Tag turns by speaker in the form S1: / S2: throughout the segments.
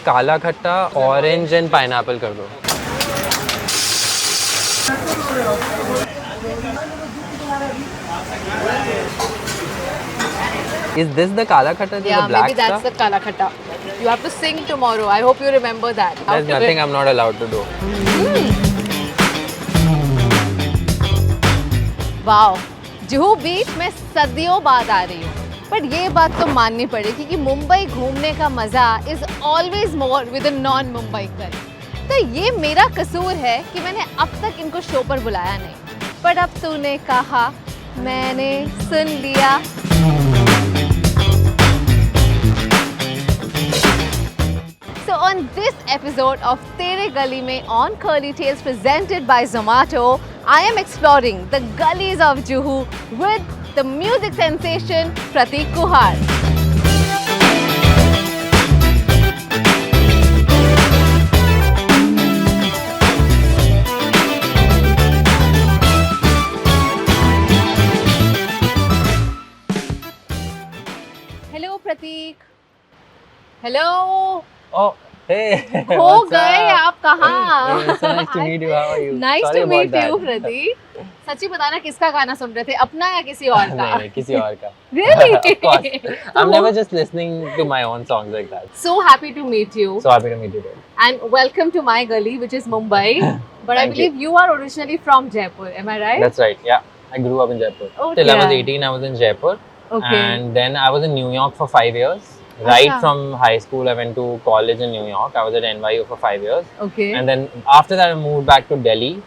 S1: काला खट्टा, orange and pineapple कर दो. Is this the kala khatta?
S2: Yeah,
S1: the black
S2: maybe that's
S1: stuff?
S2: the kala khatta. You have to sing tomorrow. I hope you remember that.
S1: There's nothing I'm not allowed to do.
S2: Wow, Juhu beach में सदियों बाद आ रही हूँ, पर ये बात तो माननी पड़ेगी कि मुंबई घूमने का मजा is always more with a non Mumbaikar. तो ये मेरा कसूर है कि मैंने अब तक इनको शो पर बुलाया नहीं, पर अब तूने कहा, मैंने सुन लिया. So on this episode of Tere Gali Mein on Curly Tales presented by Zomato, I am exploring the gullies of Juhu with the music sensation Prateek Kuhad. Hello Prateek. Hello.
S1: Oh, hey.
S2: हो गए आप कहाँ?
S1: It's so nice to meet you. How are you?
S2: Nice
S1: Sorry
S2: to
S1: about
S2: meet
S1: that.
S2: you, Prateek. सच्ची बताना किसका गाना सुन रहे थे, अपना या किसी और का?
S1: नहीं, किसी और का.
S2: Really?
S1: Of course. I'm never just listening to my own songs like that.
S2: So happy to meet you.
S1: So happy to meet you. Too.
S2: And welcome to my gully, which is Mumbai. But I
S1: Thank
S2: believe you are originally from Jaipur. Am I right?
S1: That's right. Yeah, I grew up in Jaipur.
S2: Oh,
S1: Till I was
S2: dear.
S1: 18, I was in Jaipur.
S2: Okay.
S1: And then I was in New York for 5 years. Right
S2: Acha.
S1: from high school, I went to college in New York. I was at NYU for 5 years.
S2: Okay.
S1: And then after that, I moved back to Delhi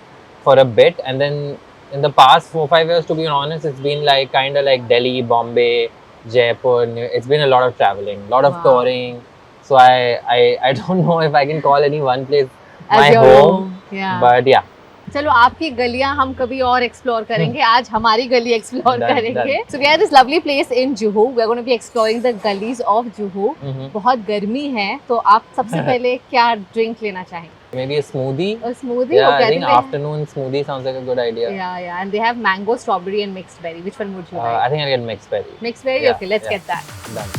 S1: for a bit. And then in the past 4-5 years, to be honest, it's been like kind of like Delhi, Bombay, Jaipur. It's been a lot of traveling, a lot of touring. So I don't know if I can call any one place
S2: As
S1: my
S2: your
S1: home.
S2: home. Yeah.
S1: But yeah.
S2: चलो आपकी गलियां हम कभी और explore करेंगे, आज हमारी गली एक्सप्लोर
S1: Done,
S2: करेंगे.
S1: done.
S2: So we are this lovely place in Juhu. We are going to be exploring the gullies of Juhu. बहुत गर्मी है, तो आप सबसे पहले क्या ड्रिंक लेना चाहेंगे?
S1: Maybe a smoothie.
S2: A smoothie?
S1: Yeah,
S2: Okay,
S1: I think
S2: they-
S1: afternoon smoothie sounds like a good idea.
S2: Yeah, and they have mango, strawberry, and mixed berry. Which one would you like?
S1: I think I'll get mixed berry.
S2: Mixed berry?
S1: Yeah,
S2: Okay, let's
S1: yeah.
S2: get that.
S1: Done.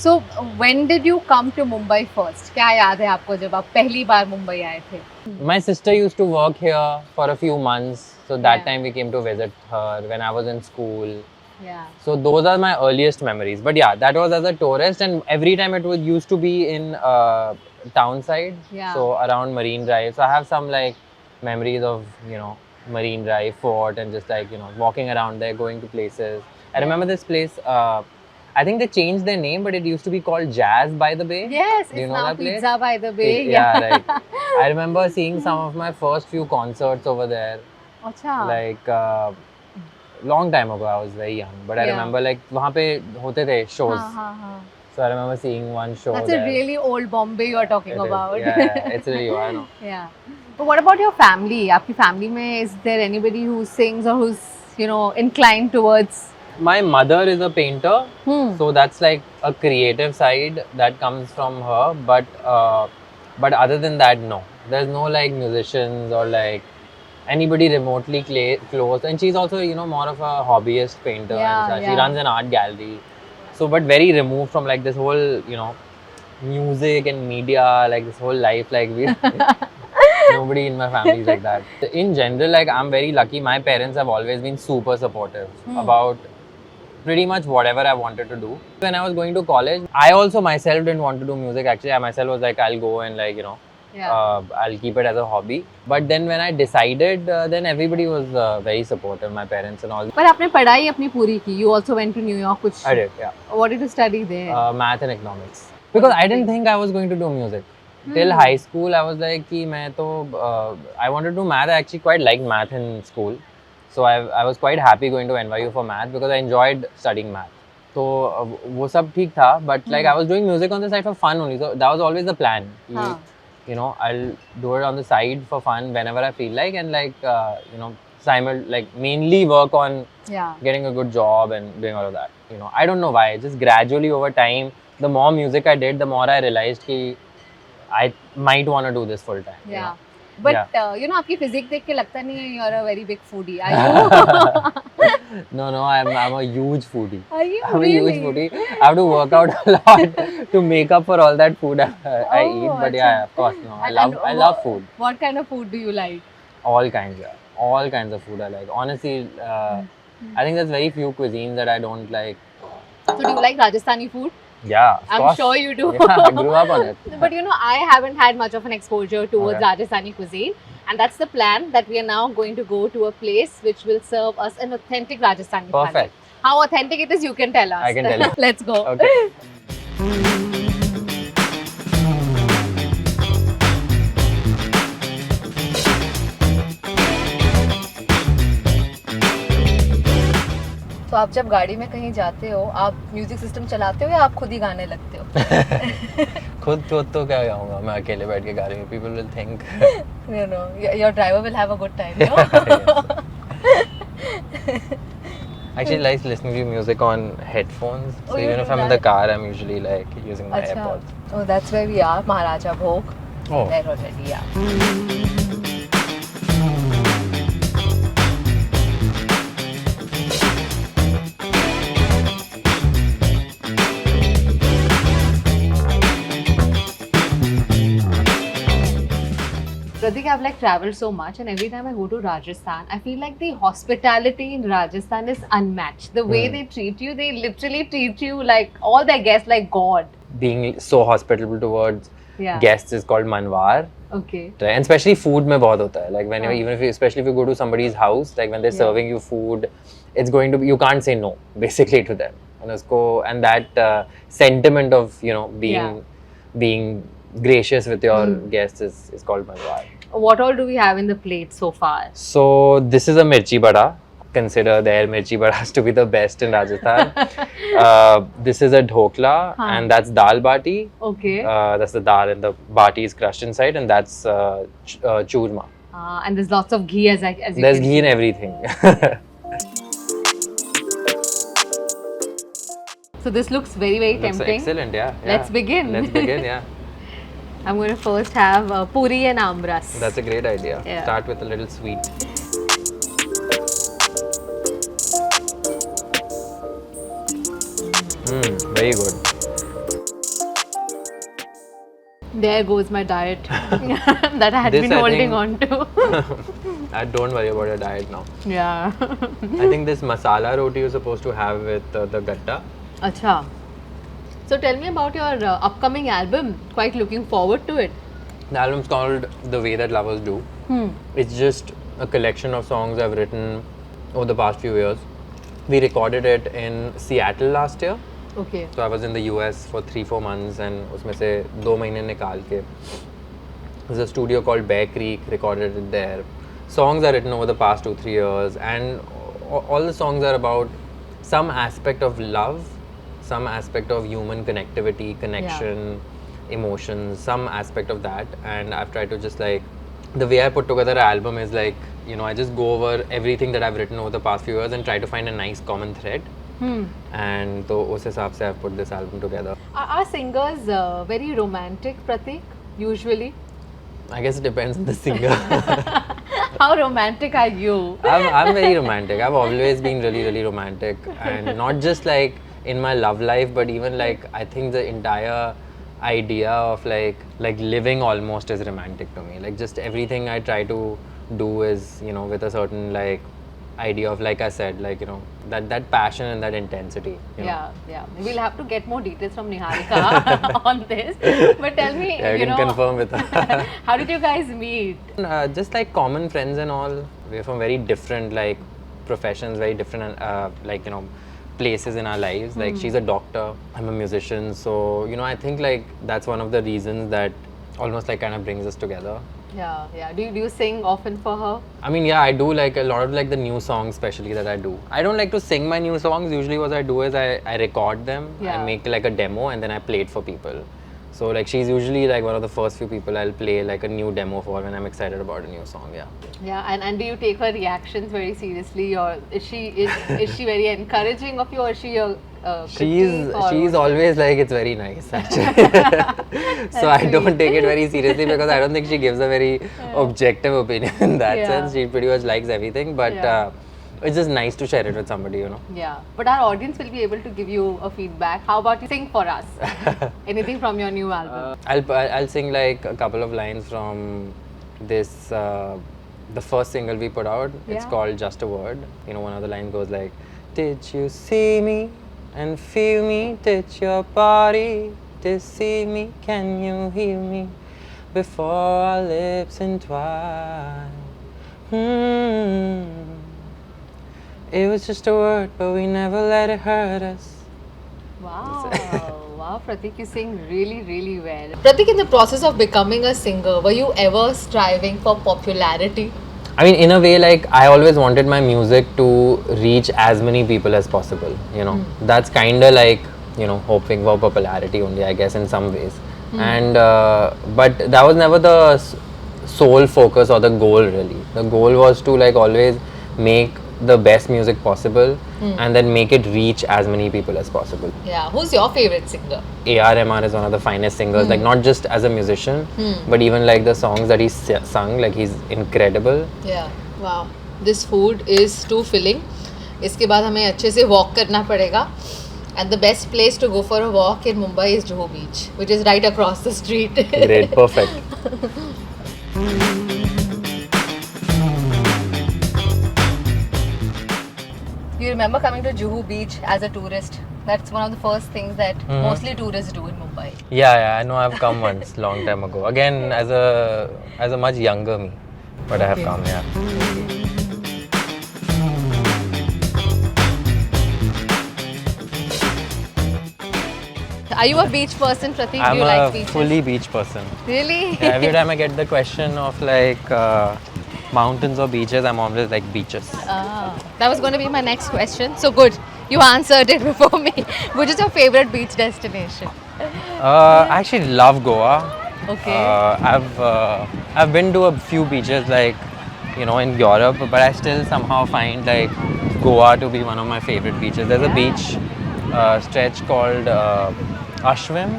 S2: So when did you come to Mumbai first? क्या याद है आपको जब आप पहली बार मुंबई आए थे?
S1: My sister used to work here for a few months. So that
S2: Yeah.
S1: time we came to visit her when I was in school.
S2: Yeah.
S1: So those are my earliest memories. But yeah, that was as a tourist, and every time it was used to be in town side.
S2: Yeah.
S1: So around Marine Drive. So I have some like memories of Marine Drive, Fort, and just like walking around there, going to places. I remember this place. I think they changed their name, but it used to be called Jazz by the Bay.
S2: Yes,
S1: Do you
S2: it's
S1: know
S2: now
S1: that place?
S2: Pizza by the Bay.
S1: Yeah, right. I remember seeing some of my first few concerts over there.
S2: अच्छा.
S1: Like long time ago, I was very young, but I
S2: Yeah.
S1: remember like वहाँ पे होते थे shows.
S2: हाँ.
S1: So I remember seeing one show
S2: That's
S1: there.
S2: a really old Bombay you are talking
S1: It is.
S2: about.
S1: Yeah, it's really I know.
S2: Yeah. But what about your family? आपकी family में is there anybody who sings or who's inclined towards?
S1: My mother is a painter,
S2: Hmm.
S1: so that's like a creative side that comes from her. But other than that, no. There's no like musicians or like anybody remotely close. And she's also more of a hobbyist painter.
S2: Yeah,
S1: and such.
S2: yeah.
S1: She runs an art gallery, so but very removed from like this whole music and media, like this whole life. Like we nobody in my family is like that. In general, like I'm very lucky. My parents have always been super supportive about pretty much whatever I wanted to do. When I was going to college, I also myself didn't want to do music. Actually, I myself was like, I'll go and like I'll keep it as a hobby. But then when I decided, then everybody was very supportive, my parents and all.
S2: पर आपने पढ़ाई अपनी पूरी की. You also went to New York. कुछ.
S1: I did, yeah.
S2: What did you study there?
S1: Math and economics. Because I didn't think I was going to do music. Till high school, I was like, कि मैं तो I wanted to do math. I actually quite liked math in school. So I was quite happy going to NYU for math because I enjoyed studying math. So वो सब ठीक था, but like I was doing music on the side for fun only. So that was always the plan. I'll do it on the side for fun whenever I feel like, and like mainly work on getting a good job and doing all of that. I don't know why. Just gradually over time, the more music I did, the more I realized that I might want to do this full time.
S2: But
S1: Yeah.
S2: you know, आपकी physique देख के लगता नहीं है you're a very big foodie. Are you?
S1: No, I'm a huge foodie.
S2: Are you
S1: I'm a
S2: really?
S1: huge foodie. I have to work out a lot to make up for all that food I
S2: Oh,
S1: eat. But
S2: acha.
S1: yeah, of course, no. I love food.
S2: What kind of food do you like?
S1: All kinds, yeah. All kinds of food I like. Honestly, I think there's very few cuisines that I don't like.
S2: So do you like Rajasthani food?
S1: Yeah, of
S2: I'm
S1: course.
S2: sure you do.
S1: Yeah, I grew up on it.
S2: But you know, I haven't had much of an exposure towards
S1: Okay.
S2: Rajasthani cuisine. And that's the plan, that we are now going to go to a place which will serve us an authentic Rajasthani thali.
S1: Perfect.
S2: How authentic it is, you can tell us.
S1: I can tell you.
S2: Let's go.
S1: Okay.
S2: तो आप जब गाड़ी में कहीं जाते हो, आप music system चलाते हो या आप खुद ही गाने लगते हो?
S1: खुद तो क्या गाऊंगा मैं अकेले बैठ के गाड़ी में. People will think.
S2: No, your driver will have a good time, no?
S1: Actually, like listening to music on headphones. So
S2: Oh, you
S1: even
S2: do
S1: if I'm in
S2: that?
S1: the car, I'm usually like using my
S2: Acha.
S1: AirPods.
S2: Oh, that's where we are, Maharaja Bhog.
S1: Oh.
S2: There already, yeah. Prateek, I've like traveled so much, and every time I go to Rajasthan, I feel like the hospitality in Rajasthan is unmatched. The way they treat you, they literally treat you like all their guests like God.
S1: Being so hospitable towards
S2: Yeah.
S1: guests is called manwar.
S2: Okay.
S1: Right? And especially food में बहुत होता है. Like whenever,
S2: हाँ.
S1: even if you, especially if you go to somebody's house, like when they're
S2: Yeah.
S1: serving you food, it's going to be, you can't say no basically to them. And that sentiment of being gracious with your guests is called manwar.
S2: What all do we have in the plate so far?
S1: So this is a mirchi bada. Consider their mirchi badas to be the best in Rajasthan. This is a dhokla,
S2: Huh.
S1: and that's dal bati.
S2: Okay.
S1: That's the dal, and the bati is crushed inside, and that's churma.
S2: And there's lots of ghee as you
S1: There's
S2: can
S1: ghee
S2: see.
S1: in everything.
S2: So this looks very, very
S1: Looks
S2: tempting.
S1: excellent, yeah.
S2: Let's begin.
S1: Let's begin, yeah.
S2: I'm going to first have puri and amras.
S1: That's a great idea.
S2: Yeah.
S1: Start with a little sweet. Very good.
S2: There goes my diet that I had
S1: This,
S2: been
S1: I
S2: holding
S1: think-
S2: on to.
S1: Don't worry about your diet now.
S2: Yeah.
S1: I think this masala roti you're supposed to have with the gatta.
S2: Acha. So tell me about your upcoming album. Quite looking forward to it.
S1: The album's called The Way That Lovers Do. It's just a collection of songs I've written over the past few years. We recorded it in Seattle last year.
S2: Okay.
S1: So I was in the US for 3-4 months and उसमें से 2 महीने निकाल के there's a studio called Bear Creek, recorded it there. Songs are written over the past 2-3 years, and all the songs are about some aspect of love, some aspect of human connectivity, connection, emotions, some aspect of that. And I've tried to just like, the way I put together an album is like, I just go over everything that I've written over the past few years and try to find a nice common thread. And तो उस हिसाब से I've put this album together.
S2: Are singers very romantic, Prateek? Usually.
S1: I guess it depends on the singer.
S2: How romantic are you?
S1: I'm very romantic. I've always been really, really romantic, and not just like in my love life, but even like I think the entire idea of like living almost is romantic to me. Like just everything I try to do is with a certain like idea of, like I said, like that passion and that intensity.
S2: Yeah. We'll have to get more details from Niharika on this. But tell me,
S1: Yeah, you can confirm with her.
S2: how did you guys meet?
S1: Just like common friends and all. We're from very different like professions, very different places in our lives. Like she's a doctor, I'm a musician, so I think like that's one of the reasons that almost like kind of brings us together.
S2: Yeah. Do you sing often for her?
S1: I mean, yeah, I do like a lot of like the new songs, especially that I do. I don't like to sing my new songs. Usually what I do is I record them,
S2: Yeah.
S1: I make like a demo, and then I play it for people. So like she's usually like one of the first few people I'll play like a new demo for when I'm excited about a new song.
S2: Yeah, and do you take her reactions very seriously, or is she very encouraging of you, or is she
S1: She's always like, it's very nice actually. So I don't take it very seriously because I don't think she gives a very objective opinion in that sense. She pretty much likes everything, but it's just nice to share it with somebody, you know.
S2: Yeah, but our audience will be able to give you a feedback. How about you sing for us? Anything from your new album?
S1: I'll sing like a couple of lines from this, the first single we put out. It's called Just a Word. You know, one of the lines goes like, did you see me and feel me? Did your body deceive me? Can you heal me before our lips entwine? It was just a word, but we never let it hurt us.
S2: Wow, wow, Prateek, you sing really, really well. Prateek, in the process of becoming a singer, were you ever striving for popularity?
S1: I mean, in a way, like, I always wanted my music to reach as many people as possible, you know. That's kind of like, you know, hoping for popularity only, I guess, in some ways. And, but that was never the sole focus or the goal, really. The goal was to, like, always make the best music possible and then make it reach as many people as possible.
S2: Yeah, who's your favorite singer?
S1: A.R. Rahman is one of the finest singers, like not just as a musician, but even like the songs that he's sung, like he's incredible.
S2: Yeah, wow. This food is too filling. इसके बाद हमें अच्छे से walk करना पड़ेगा. And the best place to go for a walk in Mumbai is Juhu Beach, which is right across the street.
S1: Great, perfect.
S2: You remember coming to Juhu Beach as a tourist? That's one of the first things that mostly tourists do in Mumbai.
S1: Yeah, I know. I've come once, long time ago. Again, as a much younger me, but I have come. Yeah.
S2: Are you a beach person, Prateek? Do you like beaches?
S1: I'm a fully beach person.
S2: Really?
S1: Yeah, every time I get the question of like mountains or beaches, I'm always like beaches.
S2: That was going to be my next question. So good, you answered it before me. Which is your favorite beach destination?
S1: I actually love Goa.
S2: Okay.
S1: I've been to a few beaches like, you know, in Europe, but I still somehow find like Goa to be one of my favorite beaches. There's a beach stretch called Ashwim.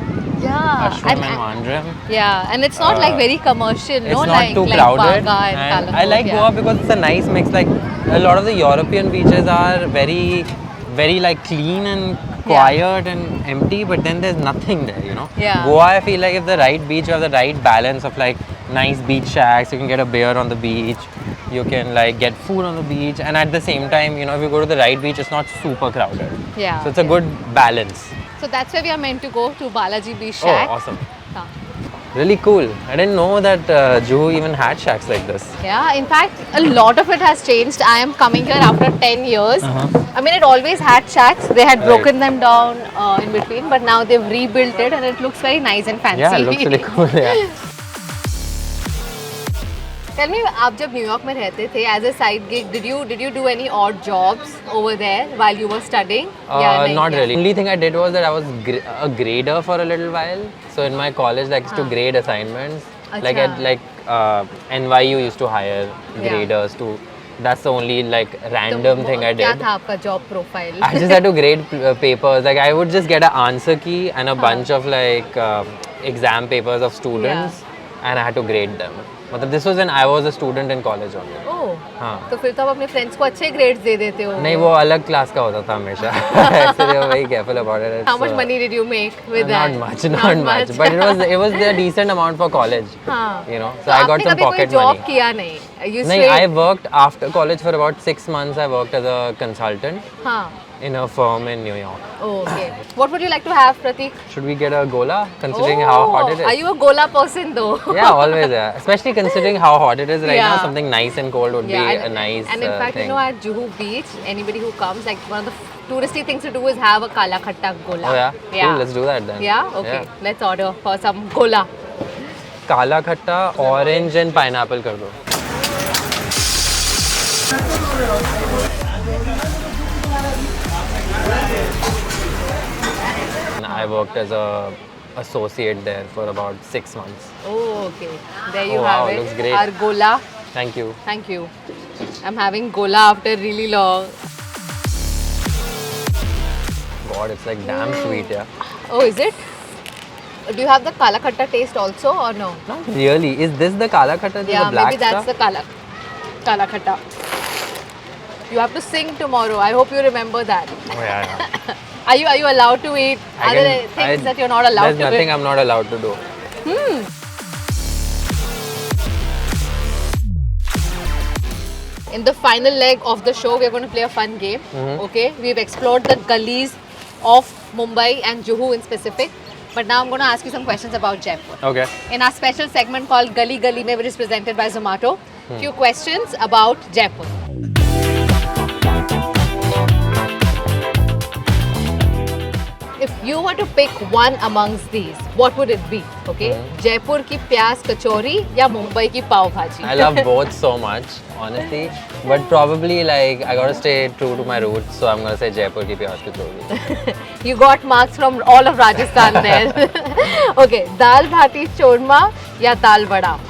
S2: Yeah.
S1: Ashwim and Mandrem.
S2: Yeah, and it's not like very commercial,
S1: It's
S2: no?
S1: not
S2: Like,
S1: too
S2: like
S1: crowded.
S2: Baga
S1: And
S2: Kalangur,
S1: I like Goa because it's a nice mix. Like a lot of the European beaches are very like clean and quiet and empty, but then there's nothing there, you know.
S2: Yeah.
S1: Goa, I feel like if the right beach, you have the right balance of like nice beach shacks, you can get a beer on the beach, you can like get food on the beach, and at the same time, you know, if you go to the right beach, it's not super crowded.
S2: Yeah.
S1: So it's a good balance.
S2: So that's where we are meant to go, to Balaji Beach
S1: Oh,
S2: Shack.
S1: awesome.
S2: Yeah.
S1: Really cool. I didn't know that Juhu even had shacks like this.
S2: Yeah, in fact, a lot of it has changed. I am coming here after 10 years. I mean, it always had shacks. They had broken them down in between, but now they've rebuilt it and it looks very nice and fancy.
S1: Yeah, it looks really cool. Yeah.
S2: Tell me, आप जब New York में रहते थे, as a side gig, did you do any odd jobs over there while you were studying?
S1: Not really. Only thing I did was that I was a grader for a little while. So in my college, like, used to grade assignments. Like at NYU used to hire graders to. That's the only like random thing I did.
S2: क्या था आपका job profile?
S1: I just had to grade papers. Like I would just get an answer key and a bunch of like exam papers of students, and I had to grade them. But this was when I was a student in college only.
S2: Oh.
S1: हाँ.
S2: तो फिर तो आप अपने friends को अच्छे grades दे देते हो.
S1: नहीं, वो अलग क्लास का होता था हमेशा. So they were very careful about it.
S2: How much money did you make with that?
S1: Not much. But it was a decent amount for college.
S2: हाँ.
S1: You know, so I got some pocket money.
S2: आपने कभी कोई job किया नहीं?
S1: नहीं, I worked after college for about 6 months. I worked as a consultant.
S2: हाँ.
S1: In a firm in New York.
S2: Oh, okay. What would you like to have, Prateek?
S1: Should we get a gola, considering how hot it is?
S2: Are you a gola person though?
S1: Yeah, always. Yeah. Especially considering how hot it is right now, something nice and cold would be
S2: and,
S1: a nice
S2: And in fact,
S1: thing.
S2: you know, at Juhu Beach, anybody who comes, like one of the touristy things to do is have a kala khatta gola.
S1: Oh yeah? Cool, let's do that then.
S2: Yeah? Okay. Let's order for some gola.
S1: Kala khatta, orange and pineapple kar do. I worked as a associate there for about 6 months.
S2: Oh, okay. There you
S1: wow,
S2: have it.
S1: Looks great.
S2: Our gola.
S1: Thank you.
S2: Thank you. I'm having gola after really long.
S1: god, it's like damn sweet, yeah.
S2: Oh, is it? Do you have the kala khatta taste also or no?
S1: Not really. Is this the kala khatta?
S2: Yeah,
S1: the black
S2: maybe that's
S1: stuff?
S2: the kala khatta. You have to sing tomorrow. I hope you remember that.
S1: Oh yeah.
S2: Are you allowed to eat other things that you're not allowed to eat?
S1: There's nothing I'm not allowed to do.
S2: In the final leg of the show, we are going to play a fun game. Okay, we've explored the gullies of Mumbai and Juhu in specific. But now I'm going to ask you some questions about Jaipur.
S1: Okay.
S2: In our special segment called Gully Gully Mein, which is presented by Zomato, few questions about Jaipur. If you were to pick one amongst these, what would it be? Okay, Jaipur ki pyaz kachori ya Mumbai ki pav bhaji?
S1: I love both so much, honestly. But probably like I gotta stay true to my roots, so I'm gonna say Jaipur ki pyaz kachori.
S2: You got marks from all of Rajasthan there. Okay, dal bhati churma ya dal vada?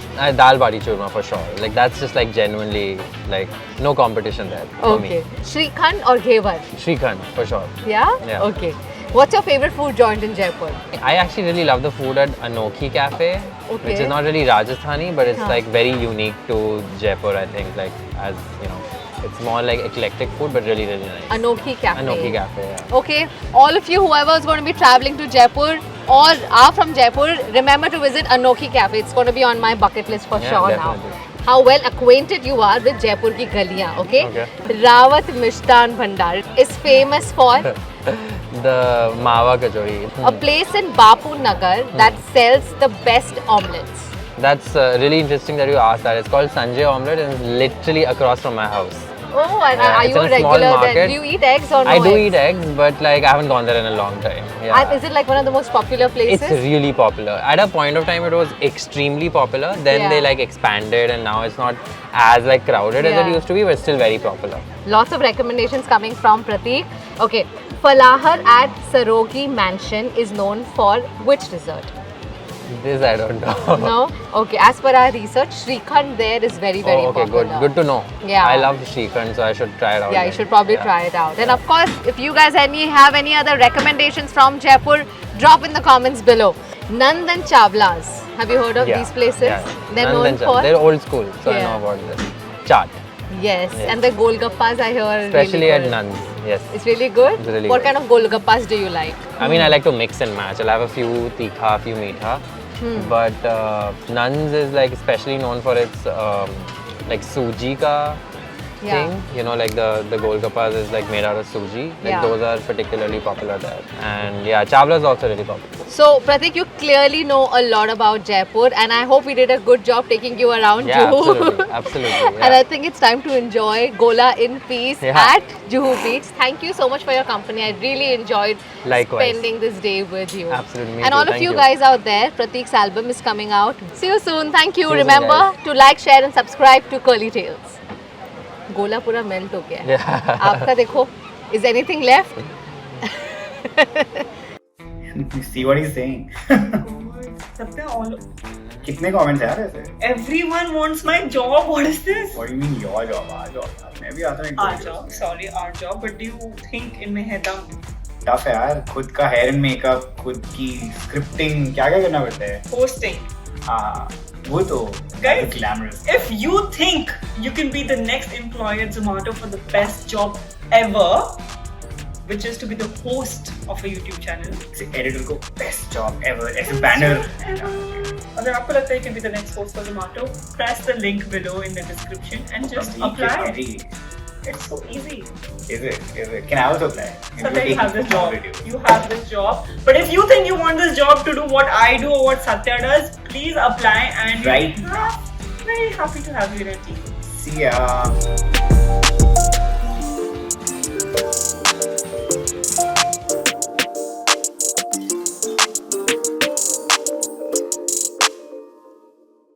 S1: Dal bati churma for sure. Like that's just like genuinely like no competition there for me.
S2: Okay, Shrikhand or Ghevar?
S1: Shrikhand for sure.
S2: Yeah?
S1: Yeah.
S2: Okay. What's your favorite food joint in Jaipur?
S1: I actually really love the food at Anokhi Cafe, which is not really Rajasthani, but it's like very unique to Jaipur, I think. Like, as you know, it's more like eclectic food, but really, really nice.
S2: Anokhi Cafe.
S1: Anokhi Cafe, yeah.
S2: Okay, all of you, whoever is going to be traveling to Jaipur or are from Jaipur, remember to visit Anokhi Cafe. It's going to be on my bucket list for sure
S1: definitely.
S2: now. How well acquainted you are with Jaipur ki galiyan, okay? Rawat Mishtan Bhandar is famous for
S1: the Mawa Kachori.
S2: a place in Bapu Nagar that sells the best omelets.
S1: That's really interesting that you asked that. It's called Sanjay Omelette and it's literally across from my house.
S2: Oh, and are
S1: it's
S2: you
S1: in
S2: a
S1: a small
S2: regular
S1: market.
S2: then? Do you eat eggs or no
S1: I do
S2: eggs?
S1: eat eggs, but like I haven't gone there in a long time. Yeah.
S2: And is it like one of the most popular places?
S1: It's really popular. At a point of time, it was extremely popular. Then they like expanded, and now it's not as like crowded as it used to be, but still very popular.
S2: Lots of recommendations coming from Prateek. Okay, Falahar at Sarogi Mansion is known for which dessert?
S1: This I don't know.
S2: No? Okay, as per our research, Shrikhand there is very, very
S1: okay,
S2: popular.
S1: good to know.
S2: Yeah.
S1: I love Shrikhand, so I should try it out.
S2: Yeah, you should probably try it out. And of course, if you guys have any other recommendations from Jaipur, drop in the comments below. Nandan Chawlas. Have you heard of these places?
S1: Yeah.
S2: They're known for?
S1: They're old school, so I know about this. Chaat.
S2: Yes, and the golgappas I hear are
S1: Especially
S2: really
S1: at
S2: good.
S1: Nan's, yes.
S2: It's really good?
S1: It's really
S2: what
S1: good.
S2: kind of golgappas do you like?
S1: I mean, I like to mix and match. I'll have a few tikha, a few meetha. But Nan's is like especially known for its like suji ka thing. You know, like the golgappas is like made out of suji. Like those are particularly popular there. And yeah, Chawla is also really popular.
S2: So Prateek, you clearly know a lot about Jaipur, and I hope we did a good job taking you around Juhu.
S1: Absolutely.
S2: And I think it's time to enjoy Gola in peace at Juhu Beach. Thank you so much for your company. I really enjoyed spending this day with you.
S1: Absolutely.
S2: And all of you guys out there, Prateek's album is coming out. See you soon. Thank you. Remember to like, share and subscribe to Curly Tales. Gola pura melt ho gaya. Aapka dekho. Is anything left?
S3: See what he's saying. कितने comments हैं ऐसे?
S4: Everyone wants my job. What is this?
S3: What do you mean your job? Our job. मैं भी आता हूँ.
S4: Our job. Sorry, our job. But do you think इनमें है दम?
S3: Tough है यार. खुद का hair and makeup, खुद की scripting, क्या करना पड़ता है?
S4: Hosting.
S3: हाँ, वो तो
S4: Guys,
S3: glamorous.
S4: if you think you can be the next employee at Zomato for the best job ever, which is to be the host of a YouTube channel.
S3: Editor को best job ever as a banner.
S4: अगर आपको लगता है you can be the next host for Zomato, press the link below in the description and just apply. It's so easy.
S3: Is it? Can I also apply?
S4: Satya, you have this job. You have this job. But if you think you want this job to do what I do or what Satya does, please apply and
S3: right.
S4: Very happy to have you in our team.
S3: See ya.